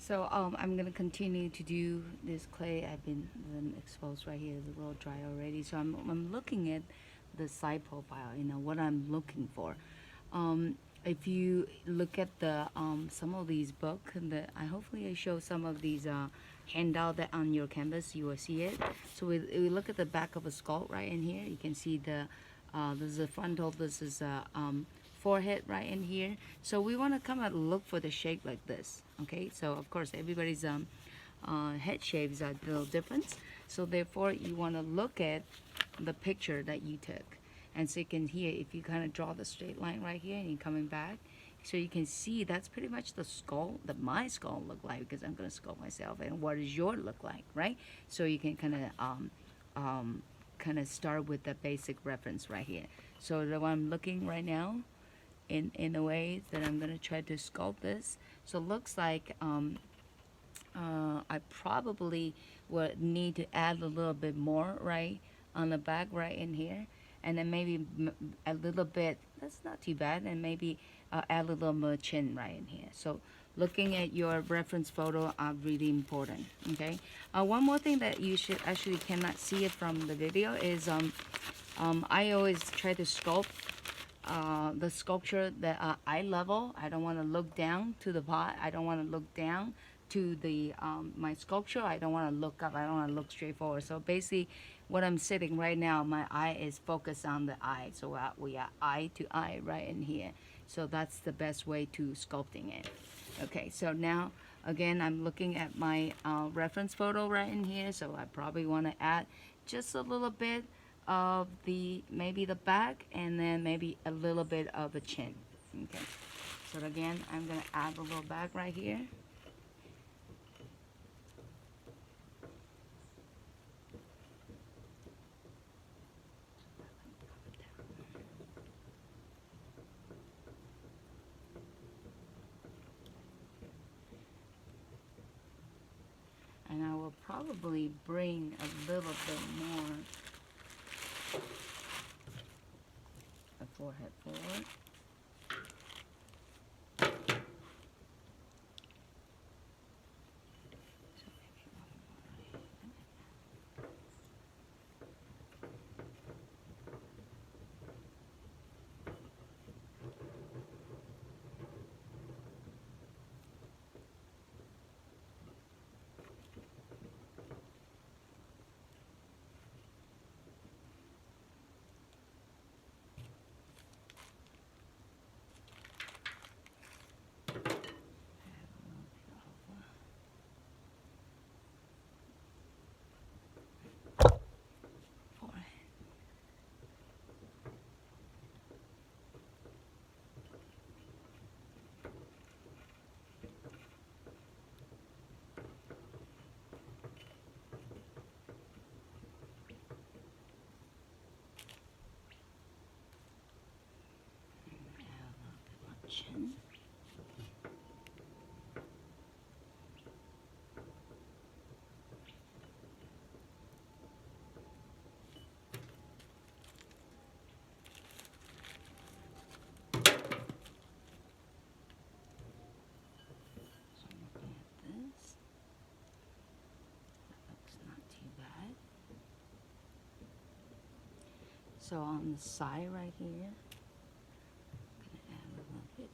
So I'm gonna continue to do this clay. I've been exposed right here. It's a little dry already. So I'm looking at the side profile. You know what I'm looking for. If you look at the some of these book, I hopefully I show some of these handout that on your canvas you will see it. So we look at the back of a skull right in here. You can see the this is the frontal. This is a forehead right in here. So we want to come and look for the shape like this. Okay, so of course everybody's head shapes are a little different. So therefore you want to look at the picture that you took. And so you can hear if you kind of draw the straight line right here and you're coming back. So you can see that's pretty much the skull that my skull look like, because I'm going to sculpt myself. And what does your look like, right? So you can kind of start with the basic reference right here. So the one I'm looking right now in a way that I'm going to try to sculpt this. So it looks like I probably would need to add a little bit more right on the back right in here, and then maybe a little bit, that's not too bad, and maybe add a little more chin right in here. So looking at your reference photo are really important. Okay, one more thing that you should actually cannot see it from the video is I always try to sculpt the sculpture that eye level. I don't want to look down to the pot. I don't want to look down to the my sculpture. I don't want to look up. I don't want to look straight forward. So basically, what I'm sitting right now, my eye is focused on the eye. So we are eye to eye right in here. So that's the best way to sculpting it. Okay, so now again, I'm looking at my reference photo right in here. So I probably want to add just a little bit of the maybe the back, and then maybe a little bit of the chin. Okay, so again I'm gonna add a little back right here. And I will probably bring a little bit more the forehead forward. Chin. So I'm looking at this. That looks not too bad. So on the side right here, I'm gonna add a little bit.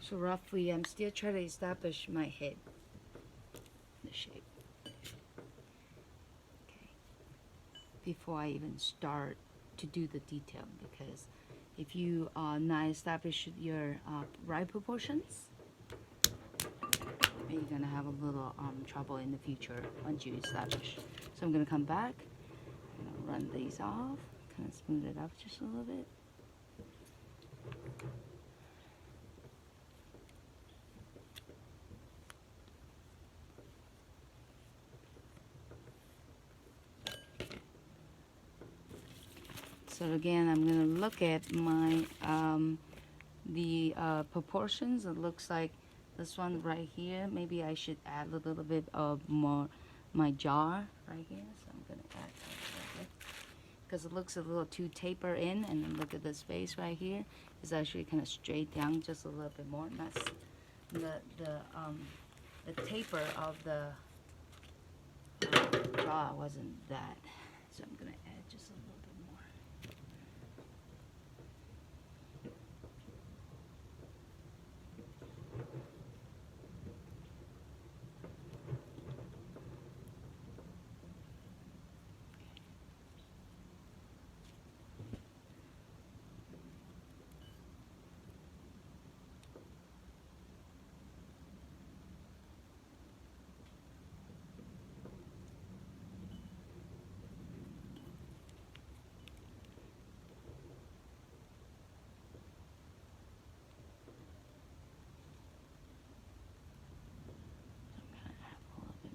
So roughly, I'm still trying to establish my head, the shape. Okay. Before I even start to do the detail, because if you not establish your right proportions, you're gonna have a little trouble in the future once you establish. So I'm gonna come back, I'm gonna run these off, kind of smooth it up just a little bit. So again, I'm gonna look at my the proportions. It looks like this one right here, maybe I should add a little bit of more my jaw right here. So I'm gonna add a little bit because it looks a little too taper in, and then look at the space right here. It's actually kind of straight down just a little bit more. And that's the taper of the jaw wasn't that. So I'm gonna add just a little bit more.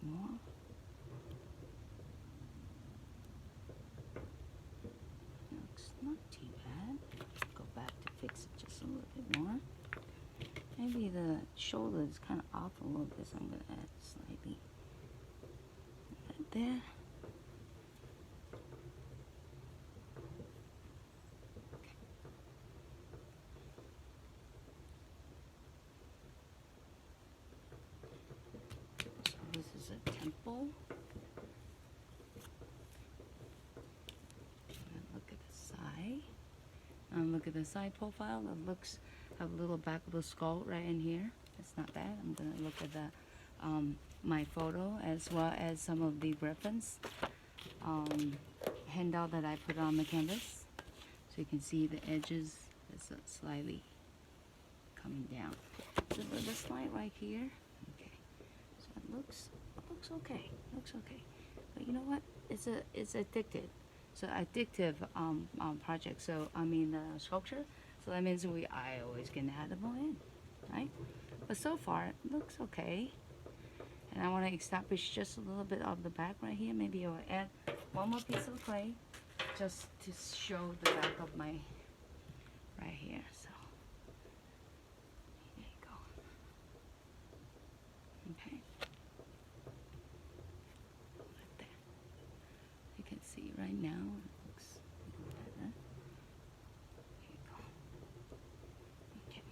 More. Looks not too bad. Go back to fix it just a little bit more. Maybe the shoulder is kind of off a little bit, so I'm going to add slightly right there. Okay. So this is a temple. Look at the side profile. It looks have a little back of the skull right in here. It's not bad. I'm gonna look at the my photo as well as some of the reference handout that I put on the canvas, so you can see the edges is slightly coming down. So this light right here. Okay, so it looks okay. Looks okay. But you know what? It's addictive. So addictive project. So I mean sculpture. So that means I always can add them in, right? But so far it looks okay. And I want to establish just a little bit of the back right here. Maybe I'll add one more piece of clay just to show the back of my right here. So there you go. Okay. Right there. You can see right now it looks better. There you go. Okay.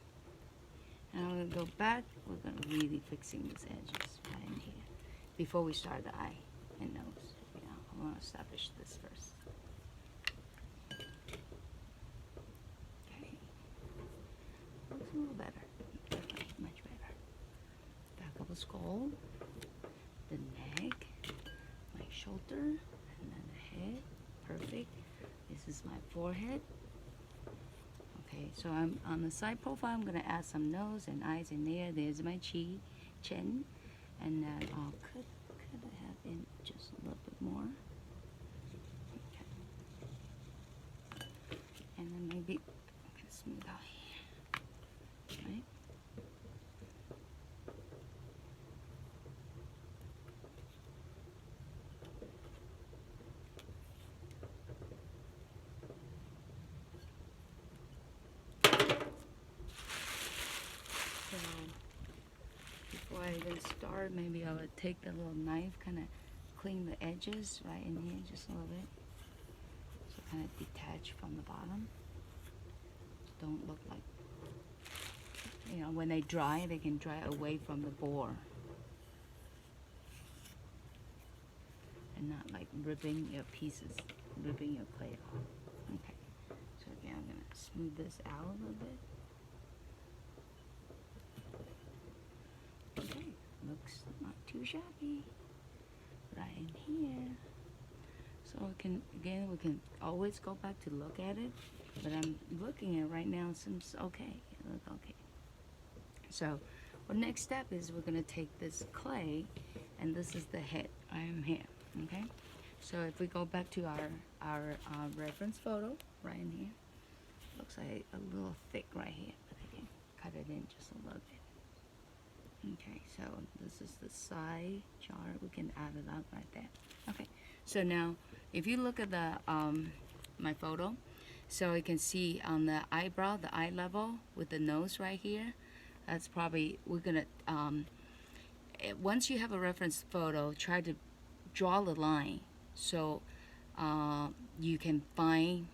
Now we're gonna go back. We're gonna really fixing these edges right in here before we start the eye and nose. You know, I want to establish this first. Okay. Looks a little better. Definitely much better. Back of the skull, the neck, my shoulder, and then the head. Perfect. This is my forehead. Okay, so I'm on the side profile. I'm gonna add some nose and eyes in there. There's my chin, and then could I have in just a little bit more? Okay, and then maybe I can smooth out here, right? Before I even start, maybe I would take the little knife, kind of clean the edges right in here just a little bit. So kind of detach from the bottom. Don't look like, you know, when they dry, they can dry away from the bore. And not like ripping your pieces, ripping your clay off. Okay, so again, I'm gonna smooth this out a little bit. Okay, looks not too shabby. Right in here. So we can always go back to look at it but I'm looking at it right now. It seems okay. It looks okay. So, our next step is we're gonna take this clay, and this is the head. I am here. Okay. So if we go back to our reference photo right in here, looks like a little thick right here, but I can cut it in just a little bit. Okay, so this is the side chart. We can add it up right there. Okay, so now if you look at the my photo, so you can see on the eyebrow, the eye level with the nose right here. That's probably we're gonna once you have a reference photo, try to draw the line so you can find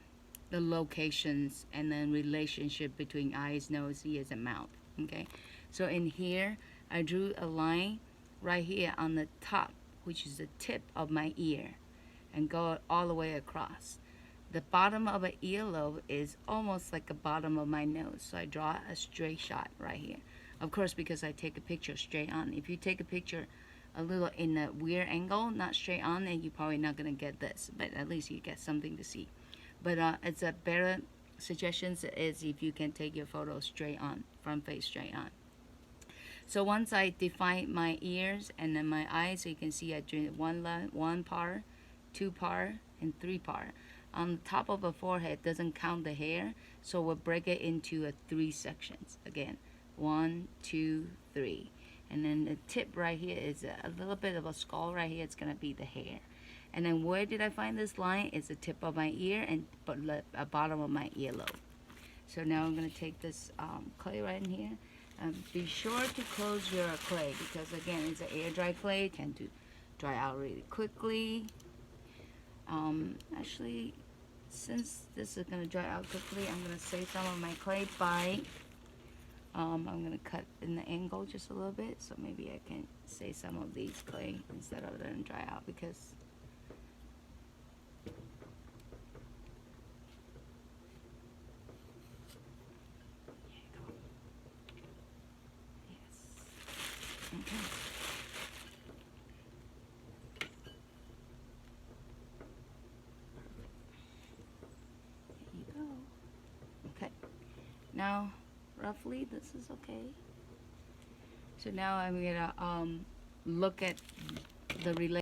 the locations and then relationship between eyes, nose, ears, and mouth. Okay, so in here I drew a line right here on the top, which is the tip of my ear, and go all the way across. The bottom of an earlobe is almost like the bottom of my nose, so I draw a straight shot right here. Of course, because I take a picture straight on. If you take a picture a little in a weird angle, not straight on, then you're probably not gonna get this, but at least you get something to see. But it's a better suggestions is if you can take your photo straight on, front face straight on. So once I define my ears and then my eyes, so you can see I drew one part, two part, and three part. On the top of the forehead doesn't count the hair, so we'll break it into three sections. Again, 1, 2, 3. And then the tip right here is a little bit of a skull right here. It's gonna be the hair. And then where did I find this line? It's the tip of my ear and bottom of my earlobe. So now I'm gonna take this clay right in here. Be sure to close your clay because again, it's an air dry clay. It tends to dry out really quickly. Actually, since this is gonna dry out quickly, I'm gonna save some of my clay by I'm gonna cut in the angle just a little bit, so maybe I can save some of these clay instead of letting them dry out because there you go. Yes. Okay. There you go. Okay. Now, roughly, this is okay. So now I'm gonna look at the relation.